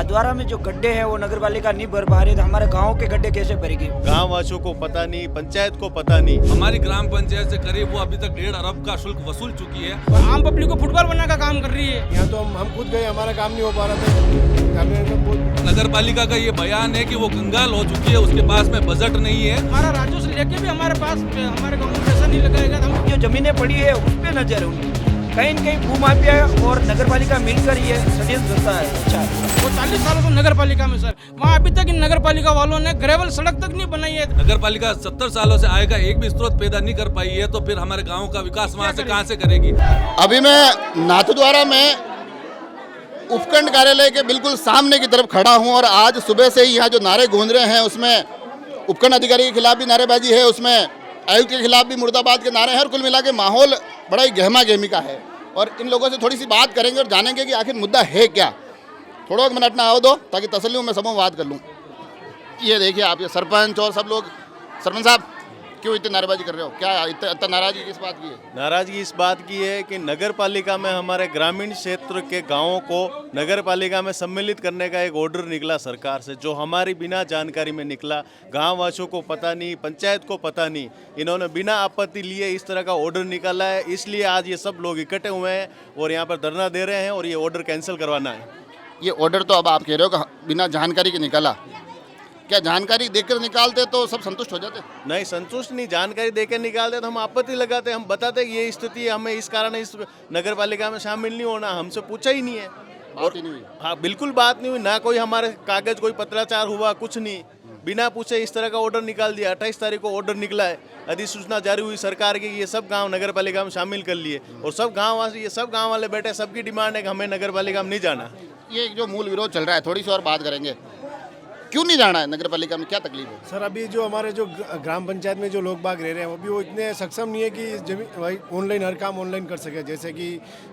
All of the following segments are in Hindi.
नाथद्वारा में जो गड्ढे हैं वो नगर पालिका नहीं भर पा रही, तो हमारे गांव के गड्ढे कैसे भरेगी? गांव वासियों को पता नहीं, पंचायत को पता नहीं। हमारी ग्राम पंचायत से करीब वो अभी तक 1.5 अरब का शुल्क वसूल चुकी है। और आम पब्लिक को फुटबॉल बनाने का काम कर रही है। यहाँ तो हम खुद गए, हमारा काम नहीं हो पा रहा था। नगर पालिका का ये बयान है कि वो कंगाल हो चुकी है, उसके पास में बजट नहीं है। हमारा राजस्व लेके भी हमारे पास हमारे गाँव में पैसा नहीं लगाएगा। हम जो जमीनें पड़ी है उस पे नजर है उनकी, कहीं न कहीं भूमाफिया और नगर पालिका मिलकर ये षड्यंत्र करता है। अच्छा, वो 40 सालों से नगर पालिका में सर, वहाँ अभी तक इन नगर पालिका वालों ने ग्रेवल सड़क तक नहीं बनाई है। नगर पालिका 70 सालों से आय का एक भी स्रोत पैदा नहीं कर पाई है, तो फिर हमारे गाँव का विकास वहाँ से कहाँ से करेगी? अभी मैं नाथद्वारा में उपखंड कार्यालय के बिल्कुल सामने की तरफ खड़ा हूं और आज सुबह से ही यहाँ जो नारे गूंज रहे हैं उसमें उपखंड अधिकारी के खिलाफ भी नारेबाजी है, उसमें आयुक्त के खिलाफ भी मुर्दाबाद के नारे हैं और कुल मिला के माहौल बड़ा ही गहमा गहमी का है। और इन लोगों से थोड़ी सी बात करेंगे और जानेंगे कि आखिर मुद्दा है क्या। थोड़ा एक मिनट ना आओ दो ताकि तसल्ली में सबों बात कर लूँ। ये देखिए आप, ये सरपंच और सब लोग। सरपंच साहब, क्यों इतनी नारेबाजी कर रहे हो? क्या इतना नाराजगी किस बात की है? नाराजगी इस बात की है कि नगर पालिका में हमारे ग्रामीण क्षेत्र के गांवों को नगर पालिका में सम्मिलित करने का एक ऑर्डर निकला सरकार से, जो हमारी बिना जानकारी में निकला। गांव वासियों को पता नहीं, पंचायत को पता नहीं, इन्होंने बिना आपत्ति लिए इस तरह का ऑर्डर निकाला है। इसलिए आज ये सब लोग इकट्ठे हुए हैं और यहाँ पर धरना दे रहे हैं और ये ऑर्डर कैंसिल करवाना है। ये ऑर्डर तो अब आप कह रहे हो कि बिना जानकारी के निकाला, क्या जानकारी देकर निकालते तो सब संतुष्ट हो जाते? नहीं, संतुष्ट नहीं। जानकारी देकर निकालते तो हम आपत्ति लगाते, हम बताते कि ये स्थिति है, हमें इस कारण इस नगर पालिका में शामिल नहीं होना। हमसे पूछा ही नहीं है बात ही नहीं हुई। हाँ, बिल्कुल बात नहीं हुई, ना कोई हमारे कागज कोई पत्राचार हुआ, कुछ नहीं। बिना पूछे इस तरह का ऑर्डर निकाल दिया। 28 तारीख को ऑर्डर निकला है, अधिसूचना जारी हुई सरकार की कि ये सब गांव नगर पालिका में शामिल कर लिए और सब गांव ये सब गांव वाले बैठे, सबकी डिमांड है कि हमें नगर पालिका में नहीं जाना। ये जो मूल विरोध चल रहा है, थोड़ी सी और बात करेंगे। क्यों नहीं जाना है नगर पालिका में, क्या तकलीफ है? सर, अभी जो हमारे जो ग्राम पंचायत में जो लोग बाग रह रहे हैं वो इतने सक्षम नहीं है कि जमीन भाई ऑनलाइन हर काम ऑनलाइन कर सके। जैसे कि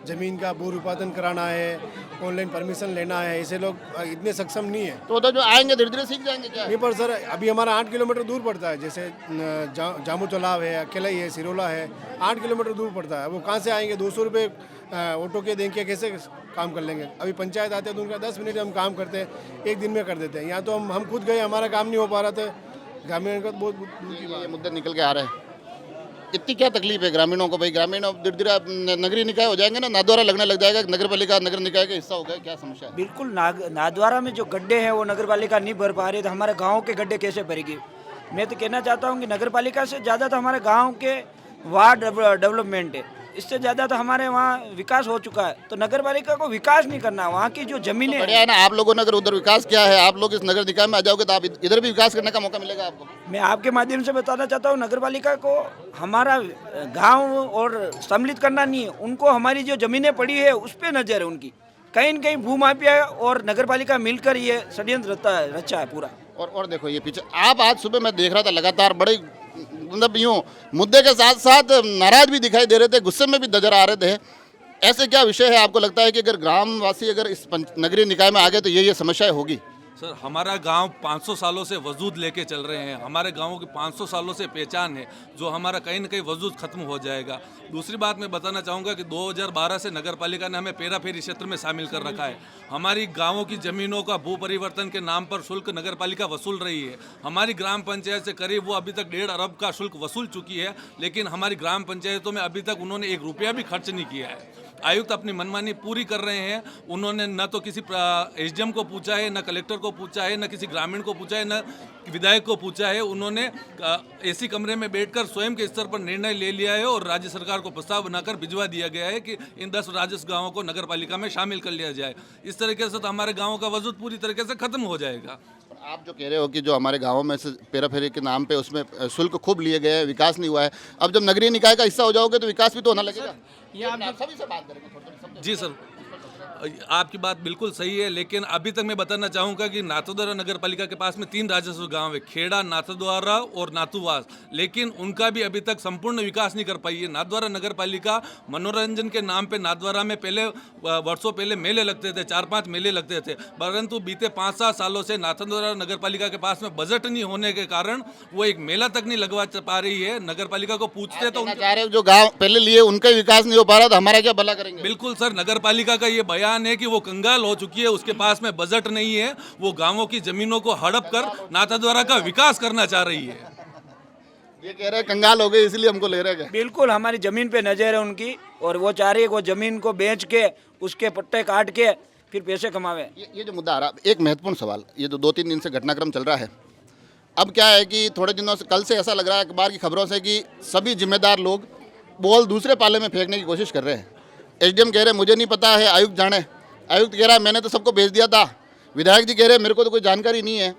ज़मीन का भू उत्पादन कराना है, ऑनलाइन परमिशन लेना है, ऐसे लोग इतने सक्षम नहीं है। तो उधर जो आएंगे धीरे धीरे सीख जाएंगे क्या? नहीं, पर सर अभी हमारा 8 किलोमीटर दूर पड़ता है। जैसे जामू तालाब है, अकेलाई है, सिरोला है, 8 किलोमीटर दूर पड़ता है। वो कहाँ से आएंगे? 200 रुपये ऑटो के देंगे, कैसे काम कर लेंगे? अभी पंचायत आते हैं तो उनका 10 मिनट हम काम करते हैं, एक दिन में कर देते हैं। यहाँ तो हम खुद गए, हमारा काम नहीं हो पा रहा था। ग्रामीण का बहुत दूर की बात। ये मुद्दे निकल के आ रहे हैं। इतनी क्या तकलीफ है ग्रामीणों को? भाई ग्रामीण अब धीरे धीरे नगरीय निकाय हो जाएंगे ना, नाथद्वारा लगने लग जाएगा, नगर पालिका नगर निकाय का हिस्सा हो गया। क्या समस्या है? बिल्कुल नाथद्वारा में जो गड्ढे हैं वो नगर पालिका नहीं भर पा रही, तो हमारे गाँव के गड्ढे कैसे भरेगी? मैं तो कहना चाहता हूँ कि नगर पालिका से ज़्यादा तो हमारे गाँव के वार्ड डेवलपमेंट है, इससे ज़्यादा तो हमारे वहाँ विकास हो चुका है। तो नगर पालिका को विकास नहीं करना, वहाँ की जो जमीनें बढ़िया है ना। आप लोगों ने अगर उधर विकास किया है, आप लोग इस नगर निकाय में आ जाओगे तो आप इधर भी विकास करने का मौका मिलेगा आपको। मैं आपके माध्यम से बताना चाहता हूँ, नगर पालिका को हमारा गांव और सम्मिलित करना नहीं है, उनको हमारी जो जमीनें पड़ी है उस पर नजर है उनकी। कहीं न कहीं भूमाफिया और नगर पालिका मिलकर ये षड्यंत्र रचा है पूरा। और देखो ये पीछे आप, आज सुबह मैं देख रहा था लगातार बड़े मतलब यूँ मुद्दे के साथ साथ नाराज भी दिखाई दे रहे थे, गुस्से में भी नजर आ रहे थे। ऐसे क्या विषय है आपको लगता है कि अगर ग्रामवासी अगर इस नगरीय निकाय में आ गए तो ये समस्याएं होगी? सर, हमारा गांव 500 सालों से वजूद लेके चल रहे हैं। हमारे गांवों की 500 सालों से पहचान है, जो हमारा कहीं ना कहीं वजूद खत्म हो जाएगा। दूसरी बात मैं बताना चाहूँगा कि 2012 से नगर पालिका ने हमें पेरा फेरी क्षेत्र में शामिल कर रखा है। हमारी गांवों की ज़मीनों का भू परिवर्तन के नाम पर शुल्क नगर पालिका वसूल रही है। हमारी ग्राम पंचायत से करीब वो अभी तक 1.5 अरब का शुल्क वसूल चुकी है, लेकिन हमारी ग्राम पंचायतों में अभी तक उन्होंने 1 रुपया भी खर्च नहीं किया है। आयुक्त अपनी मनमानी पूरी कर रहे हैं। उन्होंने न तो किसी एसडीएम को पूछा है, न कलेक्टर को पूछा है, न किसी ग्रामीण को पूछा है, न विधायक को पूछा है। उन्होंने एसी कमरे में बैठकर स्वयं के स्तर पर निर्णय ले लिया है और राज्य सरकार को प्रस्ताव बनाकर भिजवा दिया गया है कि इन 10 राजस्व गाँवों को नगर पालिका में शामिल कर लिया जाए। इस तरीके से तो हमारे गाँवों का वजूद पूरी तरीके से खत्म हो जाएगा। आप जो कह रहे हो कि जो हमारे गाँव में से पेरा फेरी के नाम पे उसमें शुल्क खूब लिए गए हैं, विकास नहीं हुआ है। अब जब नगरीय निकाय का हिस्सा हो जाओगे तो विकास भी तो होना लगेगा। ये आप सभी से बात करेंगे थोड़ी। जी सर, आपकी बात बिल्कुल सही है, लेकिन अभी तक मैं बताना चाहूँगा कि नाथद्वारा नगर पालिका के पास में 3 राजस्व गांव है, खेड़ा, नाथद्वारा और नाथुवास, लेकिन उनका भी अभी तक संपूर्ण विकास नहीं कर पाई है। नाथद्वारा नगर पालिका मनोरंजन के नाम पे नाथद्वारा में पहले वर्षों पहले मेले लगते थे, 4-5 मेले लगते थे, परंतु बीते 5-7 सालों से नाथद्वारा नगर पालिका के पास में बजट नहीं होने के कारण वो एक मेला तक नहीं लगवा पा रही है। नगर पालिका को पूछते तो चाह रहे हो जो गाँव पहले लिए उनका विकास नहीं हो पा रहा तो हमारा क्या भला करेंगे? बिल्कुल सर, नगर पालिका का ये बयान पहचान है कि वो कंगाल हो चुकी है, उसके पास में बजट नहीं है, वो गांवों की जमीनों को हड़प कर नाथद्वारा का विकास करना चाह रही है। ये कह रहे हैं कंगाल हो गए इसलिए हमको ले रहे हैं। बिल्कुल हमारी ज़मीन पे नज़र है उनकी, और वो चाह रही है कि वो ज़मीन को बेच के उसके पट्टे काट के फिर पैसे कमावे। ये जो मुद्दा आ रहा, एक महत्वपूर्ण सवाल, ये जो 2-3 दिन से घटनाक्रम चल रहा है, अब क्या है कि थोड़े दिनों से, कल से ऐसा लग रहा है अखबार की खबरों से कि सभी जिम्मेदार लोग बॉल दूसरे पाले में फेंकने की कोशिश कर रहे हैं। एसडीएम कह रहे हैं मुझे नहीं पता है, आयुक्त जाने। आयुक्त कह रहा है मैंने तो सबको भेज दिया था। विधायक जी कह रहे हैं मेरे को तो कोई जानकारी नहीं है।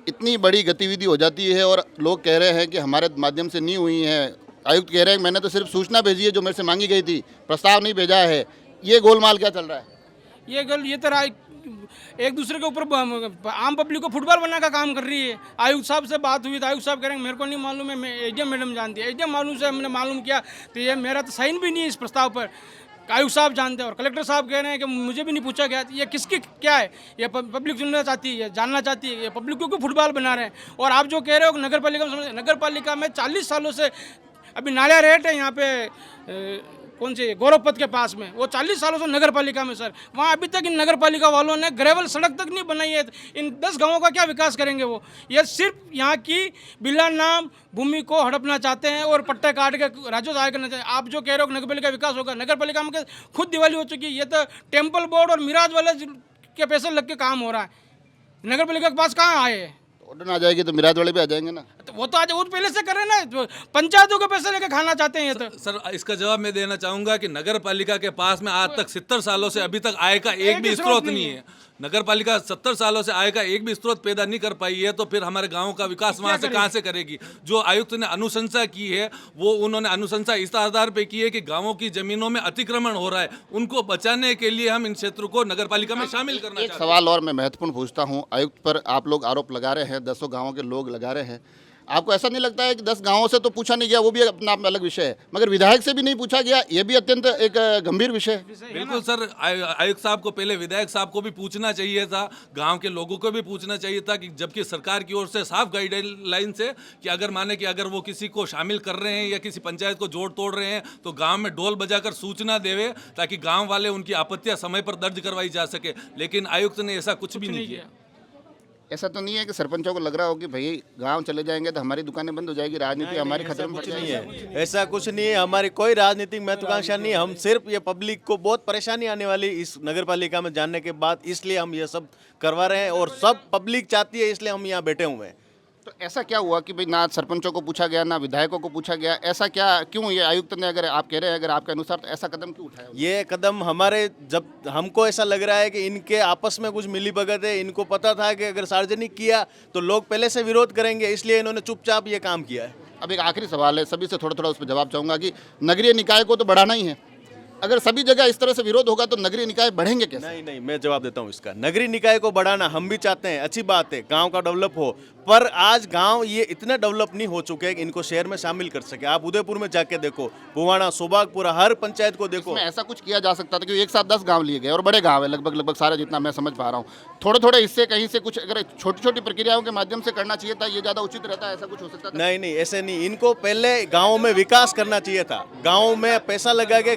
इतनी बड़ी गतिविधि हो जाती है और लोग कह रहे हैं कि हमारे माध्यम से नहीं हुई है। आयुक्त कह रहे हैं मैंने तो सिर्फ सूचना भेजी है जो मेरे से मांगी गई थी, प्रस्ताव नहीं भेजा है। ये गोलमाल क्या चल रहा है? ये तरह एक दूसरे के ऊपर आम पब्लिक को फुटबॉल बनाने का काम कर रही है। आयुक्त साहब से बात हुई तो आयुक्त साहब कह रहे हैं मेरे को नहीं मालूम है, मैं एसडीएम मैडम जानती है। एसडीएम मालूम से हमने मालूम किया तो ये मेरा तो साइन भी नहीं है इस प्रस्ताव पर, आयुक्त साहब जानते हैं। और कलेक्टर साहब कह रहे हैं कि मुझे भी नहीं पूछा गया। ये किसकी क्या है? ये पब्लिक सुनना चाहती है, जानना चाहती है, ये पब्लिक को क्यों फुटबॉल बना रहे हैं। और आप जो कह रहे हो नगर पालिका में 40 सालों से अभी नालिया रेट है यहाँ पे कौन से गौरव पथ के पास में, वो 40 सालों से नगर पालिका में सर, वहाँ अभी तक इन नगर पालिका वालों ने ग्रेवल सड़क तक नहीं बनाई है। इन 10 गांवों का क्या विकास करेंगे वो? ये सिर्फ यहाँ की बिला नाम भूमि को हड़पना चाहते हैं और पट्टे काट के राजस्व आय करना चाहते हैं। आप जो कह रहे हो नगर पालिका विकास होगा, नगर पालिका में खुद दिवाली हो चुकी है। ये तो टेम्पल बोर्ड और मिराज वाले के पैसे लग के काम हो रहा है, नगर पालिका के पास कहाँ आए हैं? ऑर्डर आ जाएगी तो मिराज वाले भी आ जाएंगे ना। तो वो तो आज वो पहले से कर रहे हैं ना, पंचायतों के पैसे लेके खाना चाहते हैं ये तो। सर इसका जवाब मैं देना चाहूंगा कि नगर पालिका के पास में आज तक 70 सालों से अभी तक आय का एक भी स्रोत नहीं है। नगर पालिका 70 सालों से आय का एक भी स्रोत पैदा नहीं कर पाई है, तो फिर हमारे गाँव का विकास वहाँ से कहाँ से करेगी? जो आयुक्त ने अनुशंसा की है वो उन्होंने अनुशंसा इस आधार पे की है कि गाँवों की जमीनों में अतिक्रमण हो रहा है, उनको बचाने के लिए हम इन क्षेत्रों को नगर पालिका में शामिल करना एक चाहते हैं। सवाल और मैं महत्वपूर्ण पूछता हूँ, आयुक्त पर आप लोग आरोप लगा रहे हैं, 10 गाँवों के लोग लगा रहे हैं, आपको ऐसा नहीं लगता है कि 10 गांवों से तो पूछा नहीं गया, वो भी अपना आप में अलग विषय है, मगर विधायक से भी नहीं पूछा गया, ये भी अत्यंत एक गंभीर विषय है? बिल्कुल सर, आयुक्त साहब को पहले विधायक साहब को भी पूछना चाहिए था, गांव के लोगों को भी पूछना चाहिए था कि जबकि सरकार की ओर से साफ गाइडलाइंस है कि अगर माने कि अगर वो किसी को शामिल कर रहे हैं या किसी पंचायत को जोड़ तोड़ रहे हैं तो गांव में ढोल बजाकर सूचना देवे ताकि गांव वाले उनकी आपत्तियां समय पर दर्ज करवाई जा सके, लेकिन आयुक्त ने ऐसा कुछ भी नहीं किया। ऐसा तो नहीं है कि सरपंचों को लग रहा हो कि भाई गांव चले जाएंगे तो हमारी दुकानें बंद हो जाएगी, राजनीति हमारी खतरे में पड़ जाएगी? ऐसा कुछ नहीं है, हमारी कोई राजनीतिक महत्वाकांक्षा नहीं है। हम सिर्फ ये पब्लिक को बहुत परेशानी आने वाली इस नगर पालिका में जानने के बाद, इसलिए हम ये सब करवा रहे हैं और सब पब्लिक चाहती है, इसलिए हम यहाँ बैठे हुए हैं। तो ऐसा क्या हुआ कि भाई ना सरपंचों को पूछा गया ना विधायकों को पूछा गया? ऐसा क्या, क्यों ये आयुक्त ने, अगर आप कह रहे हैं अगर आपके अनुसार, तो ऐसा कदम क्यों उठाया? ये कदम हमारे, जब हमको ऐसा लग रहा है कि इनके आपस में कुछ मिलीभगत है, इनको पता था कि अगर सार्वजनिक किया तो लोग पहले से विरोध करेंगे, इसलिए इन्होंने चुपचाप ये काम किया है। अब एक आखिरी सवाल है, सभी से थोड़ा थोड़ा उस पर जवाब चाहूँगा कि नगरीय निकाय को तो बढ़ाना ही है, अगर सभी जगह इस तरह से विरोध होगा तो नगरीय निकाय बढ़ेंगे कैसे? नहीं, मैं जवाब देता हूँ इसका। नगरीय निकाय को बढ़ाना हम भी चाहते हैं, अच्छी बात है, गांव का डेवलप हो, पर आज गांव ये इतने डेवलप नहीं हो चुके हैं कि इनको शहर में शामिल कर सके। आप उदयपुर में जाके देखो, बुवाना, सोबागपुरा, हर पंचायत को देखो। ऐसा कुछ किया जा सकता था कि एक साथ 10 गांव लिए गए और बड़े गांव है लगभग सारा, जितना मैं समझ पा रहा हूँ। थोड़े इससे कहीं से कुछ अगर छोटी छोटी प्रक्रियाओं के माध्यम से करना चाहिए था, ये ज़्यादा उचित रहता है, ऐसा कुछ हो सकता था? नहीं, ऐसे नहीं, इनको पहले गाँव में विकास करना चाहिए था, गाँव में पैसा लगा के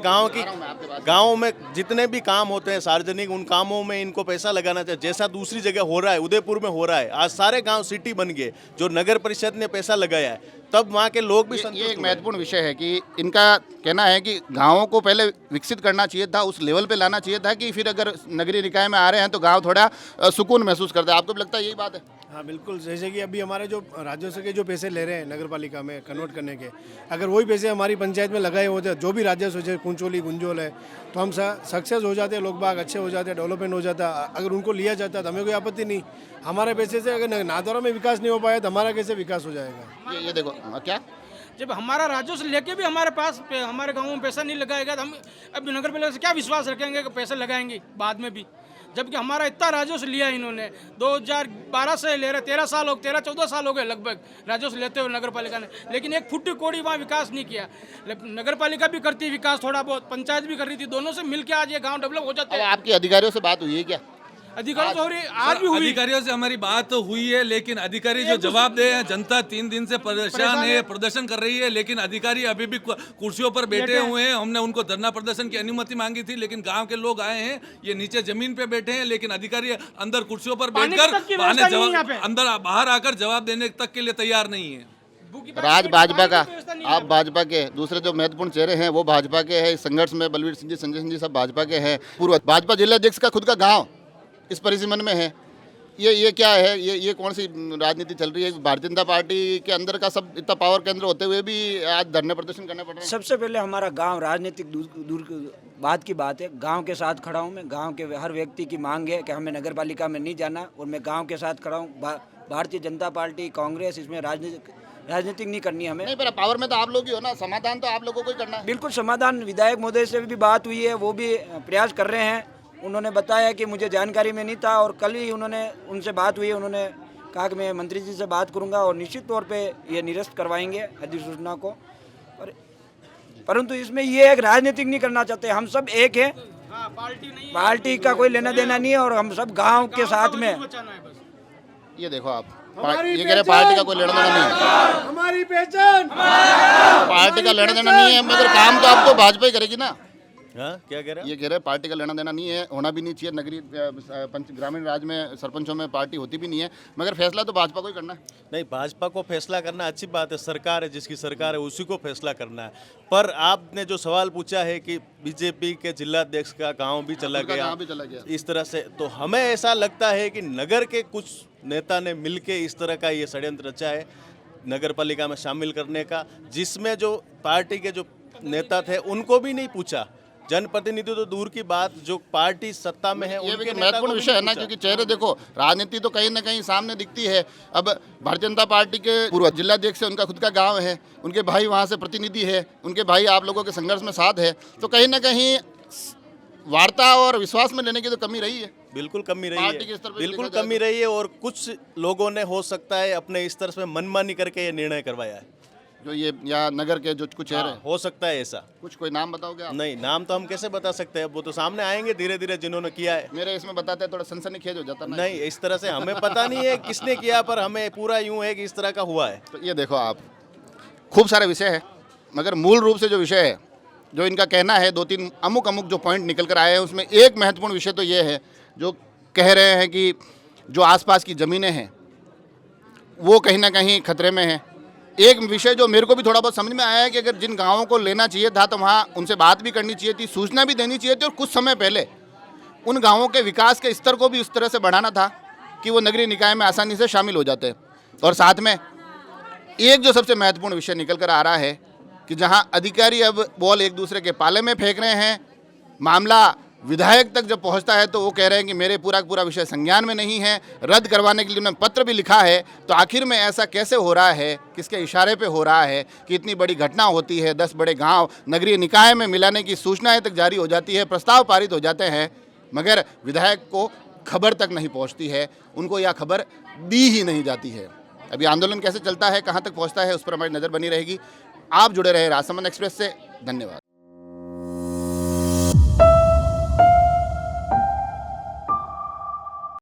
गाँव में जितने भी काम होते हैं सार्वजनिक, उन कामों में इनको पैसा लगाना चाहिए, जैसा दूसरी जगह हो रहा है, उदयपुर में हो रहा है। आज सारे गांव सिटी बन गए, जो नगर परिषद ने पैसा लगाया है, तब वहाँ के लोग भी ये एक महत्वपूर्ण विषय है कि इनका कहना है कि गांवों को पहले विकसित करना चाहिए था, उस लेवल पे लाना चाहिए था कि फिर अगर नगरीय निकाय में आ रहे हैं तो गांव थोड़ा सुकून महसूस करता है। आपको भी लगता है यही बात है? हाँ बिल्कुल, जैसे कि अभी हमारे जो राजस्व के जो पैसे ले रहे हैं नगर पालिका में कन्वर्ट करने के, अगर वही पैसे हमारी पंचायत में लगाए होते, जो भी राजस्व जैसे कुंचोली गुंजोल है, तो हम सक्सेस हो जाते, लोग बाग अच्छे हो जाते, डेवलपमेंट हो जाता। अगर उनको लिया जाता तो हमें कोई आपत्ति नहीं। हमारे पैसे से अगर नादौरा में विकास नहीं हो पाया तो हमारा कैसे विकास हो जाएगा? ये देखो क्या, जब हमारा राजस्व लेके भी हमारे पास हमारे गाँव में पैसा नहीं लगाएगा तो हम अब नगर पालिका से क्या विश्वास रखेंगे कि पैसे लगाएंगे बाद में भी, जबकि हमारा इतना राजस्व लिया इन्होंने 2012 से ले रहे, 13-14 साल हो गए लगभग राजस्व लेते हुए नगर पालिका ने, लेकिन एक फुट्टी कोड़ी वहाँ विकास नहीं किया। नगर पालिका भी करती विकास थोड़ा बहुत, पंचायत भी कर रही थी, दोनों से मिलकर आज ये गांव डेवलप हो जाते हैं। आपके अधिकारियों से बात हुई है क्या? अधिकारी तो हो रही आज भी हुई। अधिकारियों से हमारी बात हुई है, लेकिन अधिकारी जो जवाब दे हैं, जनता 3 दिन से परेशान है, प्रदर्शन कर रही है, लेकिन अधिकारी अभी भी कुर्सियों पर बैठे हुए हैं। हमने उनको धरना प्रदर्शन की अनुमति मांगी थी, लेकिन गांव के लोग आए हैं, ये नीचे जमीन पे बैठे हैं, लेकिन अधिकारी अंदर कुर्सियों पर बैठकर अंदर बाहर आकर जवाब देने तक के लिए तैयार नहीं है। राज भाजपा का, आप भाजपा के, दूसरे जो महत्वपूर्ण चेहरे हैं वो भाजपा के हैं। इस संघर्ष में बलवीर सिंह जी, संजय सिंह जी सब भाजपा के हैं। पूर्व भाजपा जिलाध्यक्ष का खुद का गांव इस परिसीमन में है। ये क्या है, ये कौन सी राजनीति चल रही है? भारतीय जनता पार्टी के अंदर का सब इतना पावर केंद्र होते हुए भी आज धरने प्रदर्शन करना पड़ रहा है। सबसे पहले हमारा गांव राजनीतिक दूर बात की बात है, गांव के साथ खड़ा हूं मैं। गांव के हर व्यक्ति की मांग है कि हमें नगर पालिका में नहीं जाना, और मैं गांव के साथ खड़ा हूं। भारतीय जनता पार्टी, कांग्रेस, इसमें राजनीतिक नहीं करनी हमें। नहीं, पर पावर में तो आप लोग ही हो ना, समाधान तो आप लोगों को ही करना है। बिल्कुल समाधान, विधायक महोदय से भी बात हुई है, वो भी प्रयास कर रहे हैं। उन्होंने बताया कि मुझे जानकारी में नहीं था, और कल ही उनसे बात हुई। उन्होंने कहा कि मैं मंत्री जी से बात करूंगा और निश्चित तौर पे ये निरस्त करवाएंगे अधिसूचना को। परंतु इसमें ये एक राजनीतिक नहीं करना चाहते, हम सब एक हैं। पार्टी का कोई लेना देना नहीं है, और हम सब गाँव के साथ में। ये देखो आप, ये कह रहे पार्टी का कोई लेना देना नहीं है, हमारी पहचान, पार्टी का लेना देना नहीं है, मगर काम तो आपको भाजपा ही करेगी ना। हाँ, क्या कह रहे हैं? ये कह रहे पार्टी का लेना देना नहीं है, होना भी नहीं चाहिए। नगरीय ग्रामीण राज में सरपंचों में पार्टी होती भी नहीं है, मगर फैसला तो भाजपा को ही करना है। नहीं, भाजपा को फैसला करना अच्छी बात है, सरकार है, जिसकी सरकार है उसी को फैसला करना है। पर आपने जो सवाल पूछा है कि बीजेपी के जिलाध्यक्ष का गांव भी चला गया इस तरह से, तो हमें ऐसा लगता है कि नगर के कुछ नेता ने मिलके इस तरह का ये षड्यंत्र रचा है नगर पालिका में शामिल करने का, जिसमें जो पार्टी के जो नेता थे उनको भी नहीं पूछा। जनप्रतिनिधि तो दूर की बात, जो पार्टी सत्ता में है ये भी महत्वपूर्ण विषय है ना, क्योंकि चेहरे देखो, राजनीति तो कहीं ना कहीं सामने दिखती है। अब भारतीय जनता पार्टी के पूर्व जिलाध्यक्ष है, उनका खुद का गांव है, उनके भाई वहां से प्रतिनिधि है, उनके भाई आप लोगों के संघर्ष में साथ है, तो कहीं ना कहीं वार्ता और विश्वास में लेने की तो कमी रही है। बिल्कुल कमी रही पार्टी के है, स्तर पर बिल्कुल देखा जाए कमी रही है। और कुछ लोगों ने हो सकता है अपने स्तर से मनमानी करके ये निर्णय करवाया है, जो ये या नगर के जो कुछ चेहरे, हो सकता है ऐसा। कुछ कोई नाम बताओगे आप? नहीं, नाम तो हम कैसे बता सकते हैं, वो तो सामने आएंगे धीरे धीरे जिन्होंने किया है। मेरे इसमें बताते हैं थोड़ा सनसनीखेज हो जाता ना। नहीं, इस तरह से हमें पता नहीं है किसने किया, पर हमें पूरा यूं है कि इस तरह का हुआ है। तो ये देखो आप, खूब सारे विषय है, मगर मूल रूप से जो विषय है, जो इनका कहना है, 2-3 अमुक जो पॉइंट निकल कर आए हैं, उसमें एक महत्वपूर्ण विषय तो ये है, जो कह रहे हैं कि जो आसपास की ज़मीनें हैं वो कहीं ना कहीं खतरे में है। एक विषय जो मेरे को भी थोड़ा बहुत समझ में आया है कि अगर जिन गाँवों को लेना चाहिए था तो वहाँ उनसे बात भी करनी चाहिए थी, सूचना भी देनी चाहिए थी, और कुछ समय पहले उन गाँवों के विकास के स्तर को भी उस तरह से बढ़ाना था कि वो नगरीय निकाय में आसानी से शामिल हो जाते। और साथ में एक जो सबसे महत्वपूर्ण विषय निकल कर आ रहा है कि जहाँ अधिकारी अब बॉल एक दूसरे के पाले में फेंक रहे हैं, मामला विधायक तक जब पहुंचता है तो वो कह रहे हैं कि मेरे पूरा विषय संज्ञान में नहीं है, रद्द करवाने के लिए उन्होंने पत्र भी लिखा है। तो आखिर में ऐसा कैसे हो रहा है, किसके इशारे पे हो रहा है कि इतनी बड़ी घटना होती है, 10 बड़े गांव नगरीय निकाय में मिलाने की सूचनाएं तक जारी हो जाती है, प्रस्ताव पारित हो जाते हैं, मगर विधायक को खबर तक नहीं पहुँचती है, उनको यह खबर दी ही नहीं जाती है। अभी आंदोलन कैसे चलता है, कहाँ तक पहुँचता है, उस पर हमारी नज़र बनी रहेगी। आप जुड़े रहे राजसमंद एक्सप्रेस से। धन्यवाद।